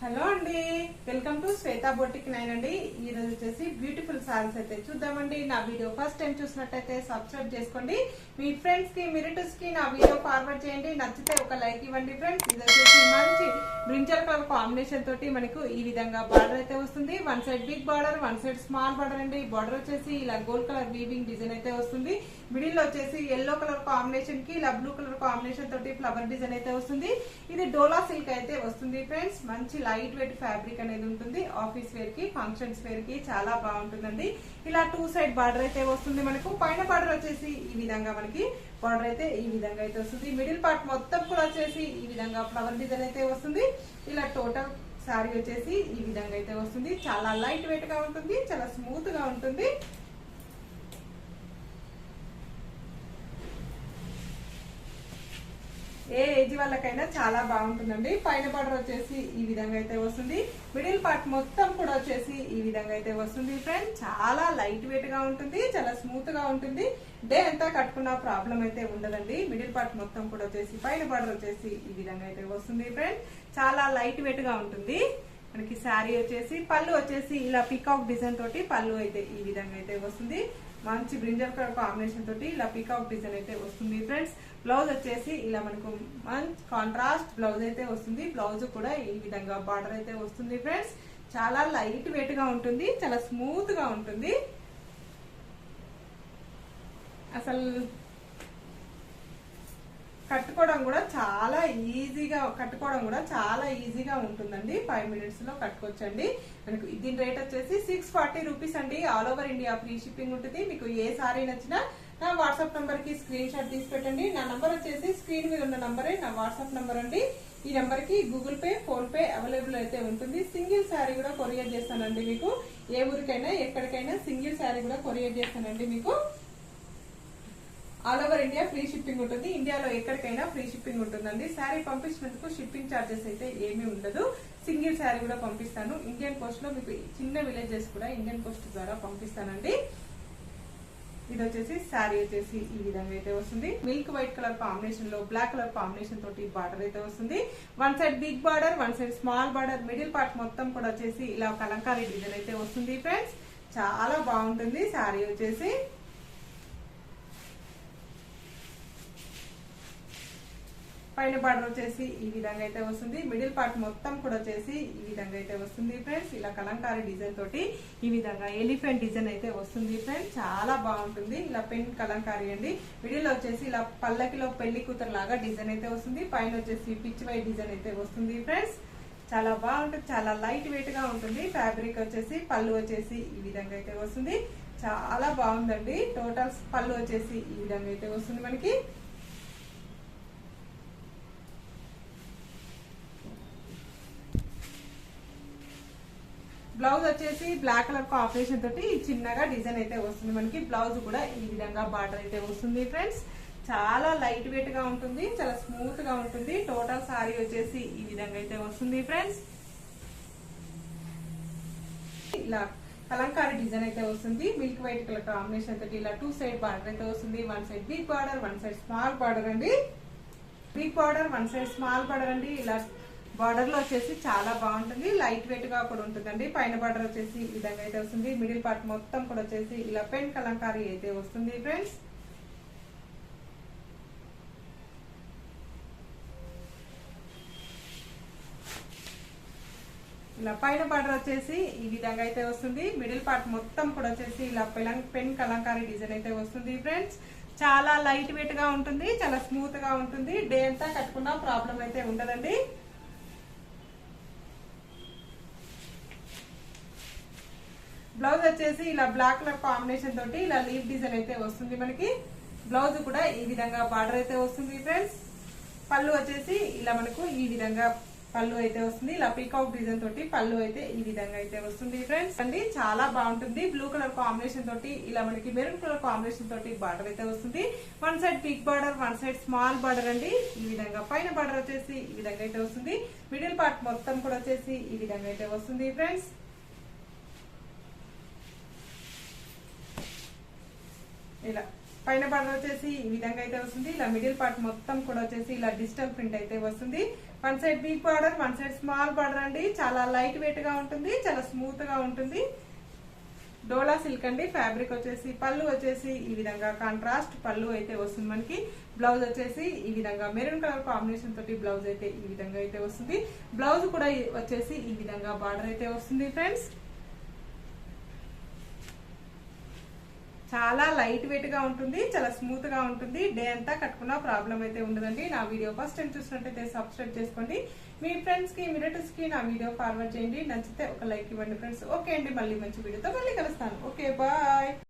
Hello అండి, welcome to Shweta boutique 9 అండి. ఈ రోజు వచ్చేసి బ్యూటిఫుల్ సారీస్ అయితే చూద్దామండి. నా వీడియో ఫస్ట్ టైం చూసినట్టయితే సబ్స్క్రైబ్ చేసుకోండి. మీ ఫ్రెండ్స్ కి రిలేటివ్స్ కి నా వీడియో ఫార్వర్డ్ చేయండి. నచ్చితే ఒక లైక్ ఇవ్వండి ఫ్రెండ్స్. ఇది వచ్చేసి మంచి బ్రింజల్ కలర్ కాంబినేషన్ తోటి మనకు ఈ విధంగా బార్డర్ అయితే వస్తుంది. One side big border, one side small border అండి. బార్డర్ వచ్చేసి ఇలా గోల్డ్ కలర్ వీవింగ్ డిజైన్ అయితే వస్తుంది. మిడిల్ లో వచ్చేసి ఎల్లో కలర్ కాంబినేషన్ కి ఇలా బ్లూ కలర్ కాంబినేషన్ తోటి ఫ్లవర్ డిజైన్ అయితే వస్తుంది. ఇది డోలా సిల్క్ అయితే వస్తుంది ఫ్రెండ్స్. మంచి లైట్ వెయిట్ ఫ్యాబ్రిక్ అనేది ఉంటుంది. ఆఫీస్ వేర్ కి, ఫంక్షన్స్ వేర్ కి చాలా బాగుంటుందండి. ఇలా టూ సైడ్ బార్డర్ అయితే వస్తుంది. మనకు పైన బార్డర్ వచ్చేసి ఈ విధంగా మనకి బార్డర్ అయితే ఈ విధంగా అయితే వస్తుంది. మిడిల్ పార్ట్ మొత్తం కూడా వచ్చేసి ఈ విధంగా ఫ్లవర్ డిజైన్ అయితే వస్తుంది. ఇలా టోటల్ శారీ వచ్చేసి ఈ విధంగా అయితే వస్తుంది. చాలా లైట్ వెయిట్ గా ఉంటుంది, చాలా స్మూత్ గా ఉంటుంది. ఏ ఏజ్ వాళ్ళకైనా చాలా బాగుంటుందండి. పైన బార్డర్ వచ్చేసి ఈ విధంగా అయితే వస్తుంది. మిడిల్ పార్ట్ మొత్తం కూడా వచ్చేసి ఈ విధంగా అయితే వస్తుంది ఫ్రెండ్. చాలా లైట్ వెయిట్ గా ఉంటుంది, చాలా స్మూత్ గా ఉంటుంది. డే అంతా కట్టుకున్న ప్రాబ్లం అయితే ఉండదండి. మిడిల్ పార్ట్ మొత్తం కూడా వచ్చేసి పైన బార్డర్ వచ్చేసి ఈ విధంగా అయితే వస్తుంది ఫ్రెండ్. చాలా లైట్ వెయిట్ గా ఉంటుంది. మనకి శారీ వచ్చేసి పళ్ళు వచ్చేసి ఇలా పికాక్ డిజైన్ తోటి పళ్ళు అయితే ఈ విధంగా అయితే వస్తుంది. మంచి బ్రింజల్ కలర్ కాంబినేషన్ తోటి ఇలా పికాక్ డిజైన్ అయితే వస్తుంది ఫ్రెండ్స్. బ్లౌజ్ వచ్చేసి ఇలా మనకు మంచి కాంట్రాస్ట్ బ్లౌజ్ అయితే వస్తుంది. బ్లౌజ్ కూడా ఈ విధంగా బార్డర్ అయితే వస్తుంది ఫ్రెండ్స్. చాలా లైట్ వెయిట్ గా ఉంటుంది, చాలా స్మూత్ గా ఉంటుంది. అసలు కట్టుకోవడం కూడా చాలా ఈజీగా ఉంటుందండి. 5 minutes లో కట్టుకోవచ్చండి. మనకు దీని రేట్ వచ్చేసి 640 రూపీస్ అండి. All over India free shipping ఉంటుంది. మీకు ఏ సారీ నచ్చినా నా వాట్సాప్ నంబర్ కి స్క్రీన్ షాట్ తీసి పెట్టండి. నా నంబర్ వచ్చేసి స్క్రీన్ మీద ఉన్న నంబరే నా వాట్సాప్ నంబర్ అండి. ఈ నంబర్ కి Google pay, phone pay available అయితే ఉంటుంది. సింగిల్ శారీ కూడా కొరియర్ చేస్తానండి. మీకు ఏ ఊరికైనా ఎక్కడికైనా సింగిల్ శారీ కూడా కొరియర్ చేస్తానండి. మీకు all over India free shipping ఉంటుంది. ఇండియాలో ఎక్కడికైనా ఫ్రీ షిప్పింగ్ ఉంటుందండి. శారీ పంపించినందుకు షిప్పింగ్ ఛార్జెస్ అయితే ఏమీ ఉండదు. సింగిల్ శారీ కూడా పంపిస్తాను. ఇండియన్ పోస్ట్ లో మీకు చిన్న విలేజెస్ కూడా ఇండియన్ పోస్ట్ ద్వారా పంపిస్తానండి. ఇది వచ్చేసి శారీ వచ్చేసి ఈ విధంగా అయితే వస్తుంది. మిల్క్ వైట్ కలర్ కాంబినేషన్ లో బ్లాక్ కలర్ కాంబినేషన్ తోటి బార్డర్ అయితే వస్తుంది. One side big border, one side small border. Middle part మొత్తం కూడా వచ్చేసి ఇలా కలంకారీ డిజైన్ అయితే వస్తుంది ఫ్రెండ్స్. చాలా బాగుంటుంది శారీ వచ్చేసి. పైన బార్డర్ వచ్చేసి ఈ విధంగా అయితే వస్తుంది. మిడిల్ పార్ట్ మొత్తం కూడా వచ్చేసి ఈ విధంగా అయితే వస్తుంది ఫ్రెండ్స్. ఇలా కలంకారీ డిజైన్ తోటి ఈ విధంగా ఎలిఫెంట్ డిజైన్ అయితే వస్తుంది ఫ్రెండ్స్. చాలా బాగుంటుంది. ఇలా పెన్ కలంకారీ అండి. మిడిల్ వచ్చేసి ఇలా పల్లకిలో పెళ్లి కూతురు లాగా డిజైన్ అయితే వస్తుంది. పైన వచ్చేసి పిచ్ వై డిజైన్ అయితే వస్తుంది ఫ్రెండ్స్. చాలా బాగుంటుంది, చాలా లైట్ వెయిట్ గా ఉంటుంది. ఫ్యాబ్రిక్ వచ్చేసి పళ్ళు వచ్చేసి ఈ విధంగా అయితే వస్తుంది. చాలా బాగుందండి. టోటల్ పళ్ళు వచ్చేసి ఈ విధంగా అయితే వస్తుంది మనకి. బ్లౌజ్ వచ్చేసి బ్లాక్ కలర్ కాంబినేషన్ తోటి చిన్నగా డిజైన్ అయితే వస్తుంది మనకి. బ్లౌజ్ కూడా ఈ విధంగా బార్డర్ అయితే వస్తుంది ఫ్రెండ్స్. చాలా లైట్ వెయిట్ గా ఉంటుంది, చాలా స్మూత్ గా ఉంటుంది. టోటల్ సారీ వచ్చేసి ఈ విధంగా అయితే వస్తుంది ఫ్రెండ్స్. ఇలా కలంకారీ డిజైన్ అయితే వస్తుంది. మిల్క్ వైట్ కలర్ కాంబినేషన్ తోటి ఇలా టూ సైడ్ బార్డర్ అయితే వస్తుంది. One side big border, one side small border అండి. Big border, one side small border అండి. ఇలా బార్డర్ లో వచ్చేసి చాలా బాగుంటుంది. లైట్ వెయిట్ గా కూడా ఉంటుందండి. పైన బార్డర్ వచ్చేసి ఈ విధంగా అయితే వస్తుంది. మిడిల్ పార్ట్ మొత్తం కూడా వచ్చేసి ఇలా పెన్ కలంకారీ అయితే వస్తుంది ఫ్రెండ్స్. ఇలా పైన బార్డర్ వచ్చేసి ఈ విధంగా అయితే వస్తుంది. మిడిల్ పార్ట్ మొత్తం కూడా వచ్చేసి ఇలా పెన్ కలంకారీ డిజైన్ అయితే వస్తుంది ఫ్రెండ్స్. చాలా లైట్ వెయిట్ గా ఉంటుంది, చాలా స్మూత్ గా ఉంటుంది. డే అంతా కట్టుకున్నా ప్రాబ్లం అయితే ఉండదండి. బ్లౌజ్ వచ్చేసి ఇలా బ్లాక్ కలర్ కాంబినేషన్ తోటి ఇలా లీఫ్ డిజైన్ అయితే వస్తుంది మనకి. బ్లౌజ్ కూడా ఈ విధంగా బార్డర్ అయితే వస్తుంది ఫ్రెండ్స్. పళ్ళు వచ్చేసి ఇలా మనకు ఈ విధంగా పళ్ళు అయితే వస్తుంది. ఇలా పీకాక్ డిజైన్ తోటి పళ్ళు అయితే ఈ విధంగా అయితే వస్తుంది ఫ్రెండ్స్ అండి. చాలా బాగుంటుంది. బ్లూ కలర్ కాంబినేషన్ తోటి ఇలా మనకి మెరూన్ కలర్ కాంబినేషన్ తోటి బార్డర్ అయితే వస్తుంది. One side big border, one side small border అండి. ఈ విధంగా పైన బార్డర్ వచ్చేసి ఈ విధంగా అయితే వస్తుంది. మిడిల్ పార్ట్ మొత్తం కూడా వచ్చేసి ఈ విధంగా అయితే వస్తుంది ఫ్రెండ్స్. ఇలా పైన బార్డర్ వచ్చేసి ఈ విధంగా అయితే వస్తుంది. ఇలా మిడిల్ పార్ట్ మొత్తం కూడా వచ్చేసి ఇలా డిజిటల్ ప్రింట్ అయితే వస్తుంది. One side big border, one side small border అండి. చాలా లైట్ వెయిట్ గా ఉంటుంది, చాలా స్మూత్ గా ఉంటుంది. డోలా సిల్క్ అండి. ఫ్యాబ్రిక్ వచ్చేసి పళ్ళు వచ్చేసి ఈ విధంగా కాంట్రాస్ట్ పళ్ళు అయితే వస్తుంది మనకి. బ్లౌజ్ వచ్చేసి ఈ విధంగా మెరూన్ కలర్ కాంబినేషన్ తోటి బ్లౌజ్ అయితే ఈ విధంగా అయితే వస్తుంది. బ్లౌజ్ కూడా వచ్చేసి ఈ విధంగా బార్డర్ అయితే వస్తుంది ఫ్రెండ్స్. చాలా లైట్ వెయిట్ గా ఉంటుంది, చాలా స్మూత్ గా ఉంటుంది. డే అంతా కట్టుకున్న ప్రాబ్లం అయితే ఉండదండి. నా వీడియో ఫస్ట్ టైం చూసినట్టయితే సబ్స్క్రైబ్ చేసుకోండి. మీ ఫ్రెండ్స్ కి రిలేటివ్స్ కి నా వీడియో ఫార్వర్డ్ చేయండి. నచ్చితే ఒక లైక్ ఇవ్వండి ఫ్రెండ్స్. ఓకే అండి, మళ్ళీ మంచి వీడియోతో మళ్ళీ కలుస్తాను. Okay, bye.